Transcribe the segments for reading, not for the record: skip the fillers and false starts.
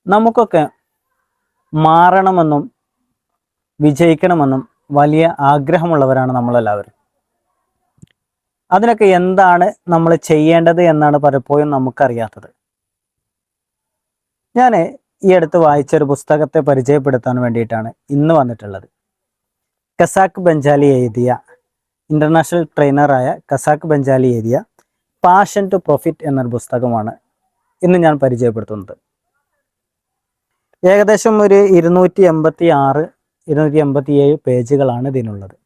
നമുക്കൊക്കെ മാറണമെന്നും വിജയിക്കണമെന്നും വലിയ ആഗ്രഹമുള്ളവരാണ് നമ്മളെല്ലാവരും. അതിനൊക്കെ എന്താണ് നമ്മൾ ചെയ്യേണ്ടത് എന്നാണ് പലപ്പോഴും നമുക്കറിയാത്തത്. ഞാൻ ഈ അടുത്ത് വായിച്ചൊരു പുസ്തകത്തെ പരിചയപ്പെടുത്താൻ വേണ്ടിയിട്ടാണ് ഇന്ന് വന്നിട്ടുള്ളത്. ഖസാക്ക് ബെഞ്ചാലി എഴുതിയ, ഇന്റർനാഷണൽ ട്രെയിനറായ ഖസാക്ക് ബെഞ്ചാലി എഴുതിയ പാഷൻ ടു പ്രോഫിറ്റ് എന്നൊരു പുസ്തകമാണ് ഇന്ന് ഞാൻ പരിചയപ്പെടുത്തുന്നത്. ഏകദേശം ഒരു 287 പേജുകളാണ് ഇതിനുള്ളത്.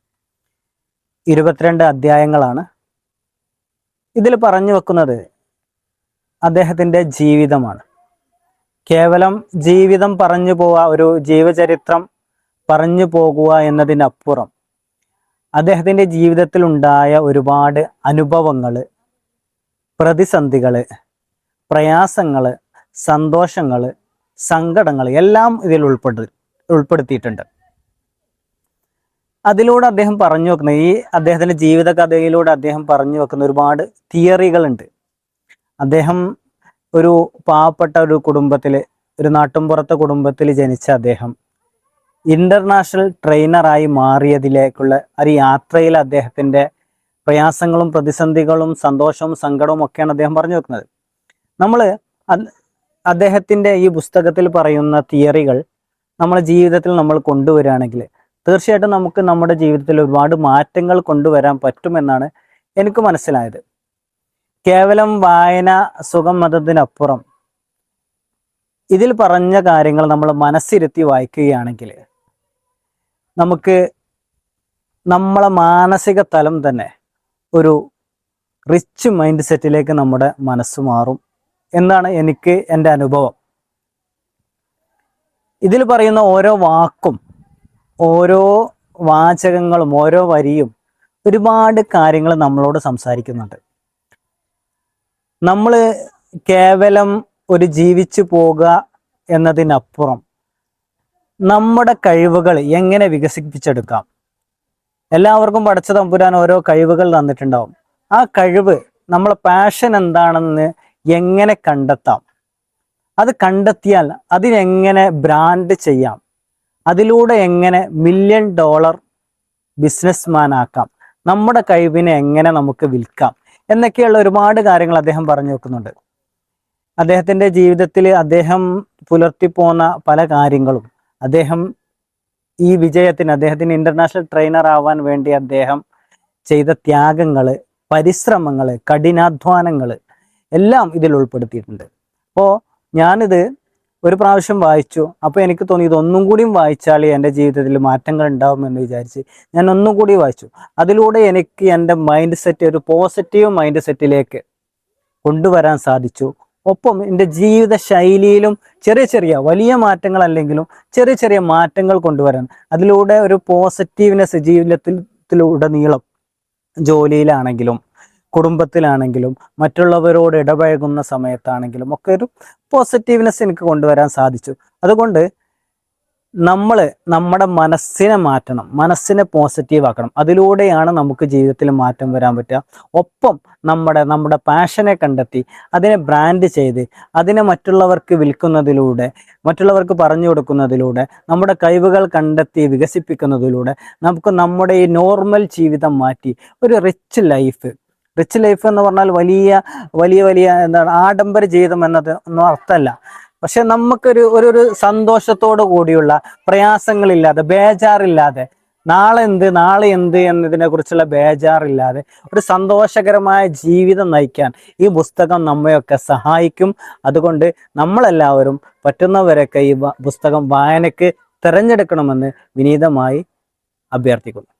22 അധ്യായങ്ങളാണ്. ഇതിൽ പറഞ്ഞു വെക്കുന്നത് അദ്ദേഹത്തിൻ്റെ ജീവിതമാണ്. കേവലം ജീവിതം പറഞ്ഞു പോവുക, ഒരു ജീവചരിത്രം പറഞ്ഞു പോകുക എന്നതിനപ്പുറം അദ്ദേഹത്തിൻ്റെ ജീവിതത്തിൽ ഉണ്ടായ ഒരുപാട് അനുഭവങ്ങൾ, പ്രതിസന്ധികൾ, പ്രയാസങ്ങൾ, സന്തോഷങ്ങൾ, സങ്കടങ്ങൾ എല്ലാം ഇതിൽ ഉൾപ്പെടുത്തിയിട്ടുണ്ട്. അതിലൂടെ അദ്ദേഹം പറഞ്ഞു വെക്കുന്ന, ഈ അദ്ദേഹത്തിൻ്റെ ജീവിത കഥയിലൂടെ അദ്ദേഹം പറഞ്ഞു വെക്കുന്ന ഒരുപാട് തിയറികളുണ്ട്. അദ്ദേഹം ഒരു പാവപ്പെട്ട ഒരു കുടുംബത്തിൽ, ഒരു നാട്ടുംപുറത്തെ കുടുംബത്തിൽ ജനിച്ച അദ്ദേഹം ഇന്റർനാഷണൽ ട്രെയിനറായി മാറിയതിലേക്കുള്ള ഒരു യാത്രയിൽ അദ്ദേഹത്തിൻ്റെ പ്രയാസങ്ങളും പ്രതിസന്ധികളും സന്തോഷവും സങ്കടവും ഒക്കെയാണ് അദ്ദേഹം പറഞ്ഞു വെക്കുന്നത്. നമ്മൾ അദ്ദേഹത്തിൻ്റെ ഈ പുസ്തകത്തിൽ പറയുന്ന തിയറികൾ നമ്മുടെ ജീവിതത്തിൽ നമ്മൾ കൊണ്ടുവരികയാണെങ്കിൽ തീർച്ചയായിട്ടും നമുക്ക് നമ്മുടെ ജീവിതത്തിൽ ഒരുപാട് മാറ്റങ്ങൾ കൊണ്ടുവരാൻ പറ്റുമെന്നാണ് എനിക്ക് മനസ്സിലായത്. കേവലം വായന സുഖം മതത്തിനപ്പുറം ഇതിൽ പറഞ്ഞ കാര്യങ്ങൾ നമ്മൾ മനസ്സിരുത്തി വായിക്കുകയാണെങ്കിൽ നമുക്ക് നമ്മളെ മാനസിക തലം തന്നെ ഒരു റിച്ച് മൈൻഡ് സെറ്റിലേക്ക് നമ്മുടെ മനസ്സ് മാറും എന്നാണ് എനിക്ക് എൻ്റെ അനുഭവം. ഇതിൽ പറയുന്ന ഓരോ വാക്കും, ഓരോ വാചകങ്ങളും, ഓരോ വരിയും ഒരുപാട് കാര്യങ്ങൾ നമ്മളോട് സംസാരിക്കുന്നുണ്ട്. നമ്മൾ കേവലം ഒരു ജീവിച്ചു പോകുക എന്നതിനപ്പുറം നമ്മുടെ കഴിവുകൾ എങ്ങനെ വികസിപ്പിച്ചെടുക്കാം. എല്ലാവർക്കും പടച്ച തമ്പുരാൻ ഓരോ കഴിവുകൾ തന്നിട്ടുണ്ടാവും. ആ കഴിവ്, നമ്മളെ പാഷൻ എന്താണെന്ന് എങ്ങനെ കണ്ടെത്താം, അത് കണ്ടെത്തിയാൽ അതിനെങ്ങനെ ബ്രാൻഡ് ചെയ്യാം, അതിലൂടെ എങ്ങനെ $1 മില്യൺ ബിസിനസ്മാൻ ആക്കാം, നമ്മുടെ കഴിവിനെ എങ്ങനെ നമുക്ക് വിൽക്കാം എന്നൊക്കെയുള്ള ഒരുപാട് കാര്യങ്ങൾ അദ്ദേഹം പറഞ്ഞു വെക്കുന്നുണ്ട്. അദ്ദേഹത്തിൻ്റെ ജീവിതത്തിൽ അദ്ദേഹം പുലർത്തിപ്പോന്ന പല കാര്യങ്ങളും, അദ്ദേഹം ഈ വിജയത്തിന്, അദ്ദേഹത്തിന് ഇന്റർനാഷണൽ ട്രെയിനർ ആവാൻ വേണ്ടി അദ്ദേഹം ചെയ്ത ത്യാഗങ്ങൾ, പരിശ്രമങ്ങൾ, കഠിനാധ്വാനങ്ങൾ എല്ലാം ഇതിൽ ഉൾപ്പെടുത്തിയിട്ടുണ്ട്. അപ്പോൾ ഞാനിത് ഒരു പ്രാവശ്യം വായിച്ചു. അപ്പോൾ എനിക്ക് തോന്നി ഇതൊന്നും കൂടിയും വായിച്ചാൽ എൻ്റെ ജീവിതത്തിൽ മാറ്റങ്ങൾ ഉണ്ടാവുമെന്ന് വിചാരിച്ച് ഞാൻ ഒന്നും കൂടി വായിച്ചു. അതിലൂടെ എനിക്ക് എൻ്റെ മൈൻഡ് സെറ്റ് ഒരു പോസിറ്റീവ് മൈൻഡ് സെറ്റിലേക്ക് കൊണ്ടുവരാൻ സാധിച്ചു. ഒപ്പം എൻ്റെ ജീവിത ശൈലിയിലും ചെറിയ ചെറിയ, വലിയ മാറ്റങ്ങളല്ലെങ്കിലും ചെറിയ ചെറിയ മാറ്റങ്ങൾ കൊണ്ടുവരാൻ, അതിലൂടെ ഒരു പോസിറ്റീവ്നെസ് ജീവിതത്തിലുടനീളം, ജോലിയിലാണെങ്കിലും കുടുംബത്തിലാണെങ്കിലും മറ്റുള്ളവരോട് ഇടപഴകുന്ന സമയത്താണെങ്കിലും ഒക്കെ ഒരു പോസിറ്റീവ്നെസ് എനിക്ക് കൊണ്ടുവരാൻ സാധിച്ചു. അതുകൊണ്ട് നമ്മൾ നമ്മുടെ മനസ്സിനെ മാറ്റണം, മനസ്സിനെ പോസിറ്റീവ് ആക്കണം. അതിലൂടെയാണ് നമുക്ക് ജീവിതത്തിൽ മാറ്റം വരാൻ പറ്റുക. ഒപ്പം നമ്മുടെ പാഷനെ കണ്ടെത്തി അതിനെ ബ്രാൻഡ് ചെയ്ത് അതിനെ മറ്റുള്ളവർക്ക് വിൽക്കുന്നതിലൂടെ, മറ്റുള്ളവർക്ക് പറഞ്ഞു കൊടുക്കുന്നതിലൂടെ, നമ്മുടെ കഴിവുകൾ കണ്ടെത്തി വികസിപ്പിക്കുന്നതിലൂടെ നമുക്ക് നമ്മുടെ ഈ നോർമൽ ജീവിതം മാറ്റി ഒരു റിച്ച് ലൈഫ് എന്ന് പറഞ്ഞാൽ വലിയ വലിയ വലിയ എന്താണ് ആഡംബര ജീവിതം എന്നത് ഒന്നും അർത്ഥമല്ല. പക്ഷെ നമുക്കൊരു ഒരു സന്തോഷത്തോടു കൂടിയുള്ള, പ്രയാസങ്ങളില്ലാതെ, ബേജാറില്ലാതെ, നാളെ എന്ത് എന്നതിനെ കുറിച്ചുള്ള ബേജാറില്ലാതെ ഒരു സന്തോഷകരമായ ജീവിതം നയിക്കാൻ ഈ പുസ്തകം നമ്മയൊക്കെ സഹായിക്കും. അതുകൊണ്ട് നമ്മളെല്ലാവരും പറ്റുന്നവരൊക്കെ ഈ പുസ്തകം വായനയ്ക്ക് തിരഞ്ഞെടുക്കണമെന്ന് വിനീതമായി അഭ്യർത്ഥിക്കുന്നു.